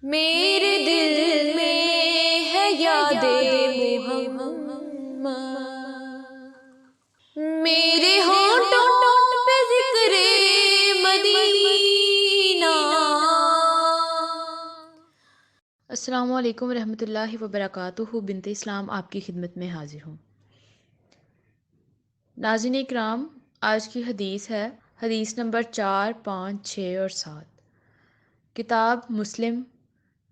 میرے دل میں ہے یاد محمد، میرے ہونٹوں پہ ذکر مدینہ۔ السلام علیکم ورحمۃ اللہ وبرکاتہ۔ بنت اسلام آپ کی خدمت میں حاضر ہوں۔ ناظرین اکرام، آج کی حدیث ہے حدیث نمبر 4، 5، 6 اور 7، کتاب مسلم،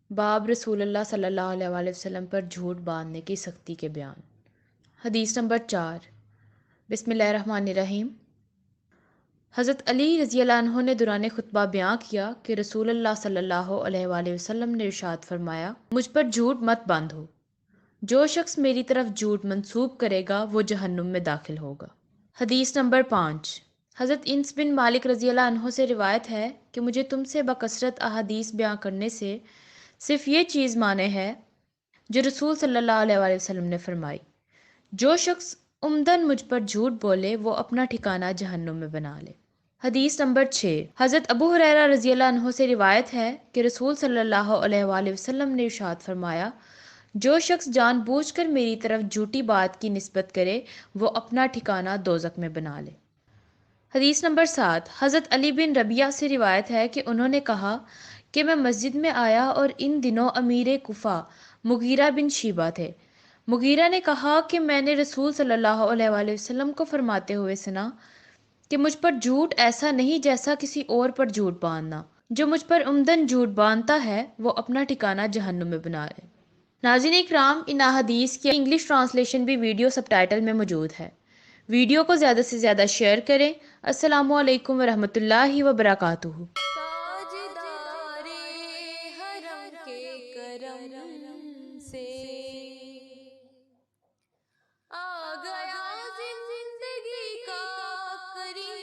باب رسول اللہ صلی اللہ علیہ وآلہ وسلم پر جھوٹ باندھنے کی سختی کے بیان۔ حدیث نمبر 4۔ بسم اللہ الرحمن الرحیم۔ حضرت علی رضی اللہ عنہ نے دوران خطبہ بیان کیا کہ رسول اللہ صلی اللہ علیہ وآلہ وسلم نے ارشاد فرمایا، مجھ پر جھوٹ مت باندھو، جو شخص میری طرف جھوٹ منسوب کرے گا وہ جہنم میں داخل ہوگا۔ حدیث نمبر 5۔ حضرت انس بن مالک رضی اللہ عنہ سے روایت ہے کہ مجھے تم سے بکثرت احادیث بیان کرنے سے صرف یہ چیز مانے ہے جو رسول صلی اللہ علیہ وآلہ وسلم نے فرمائی، جو شخص عمدن مجھ پر جھوٹ بولے وہ اپنا ٹھکانہ جہنم میں بنا لے۔ حدیث نمبر 6۔ حضرت ابو ہریرہ رضی اللہ عنہ سے روایت ہے کہ رسول صلی اللہ علیہ وآلہ وسلم نے ارشاد فرمایا، جو شخص جان بوجھ کر میری طرف جھوٹی بات کی نسبت کرے وہ اپنا ٹھکانہ دوزخ میں بنا لے۔ حدیث نمبر 7۔ حضرت علی بن ربیعہ سے روایت ہے کہ انہوں نے کہا کہ میں مسجد میں آیا اور ان دنوں امیر کوفہ مغیرہ بن شیبہ تھے۔ مغیرہ نے کہا کہ میں نے رسول صلی اللہ علیہ وآلہ وسلم کو فرماتے ہوئے سنا کہ مجھ پر جھوٹ ایسا نہیں جیسا کسی اور پر جھوٹ باندھنا، جو مجھ پر عمدن جھوٹ باندھتا ہے وہ اپنا ٹھکانہ جہنم میں بنا لے۔ ناظرین اکرام، ان احادیث کی انگلش ٹرانسلیشن بھی ویڈیو سب ٹائٹل میں موجود ہے۔ ویڈیو کو زیادہ سے زیادہ شیئر کریں۔ السلام علیکم ورحمۃ اللہ وبرکاتہ۔ تاجدار حرم کے کرم سے آ گیا زندگی کا کریم۔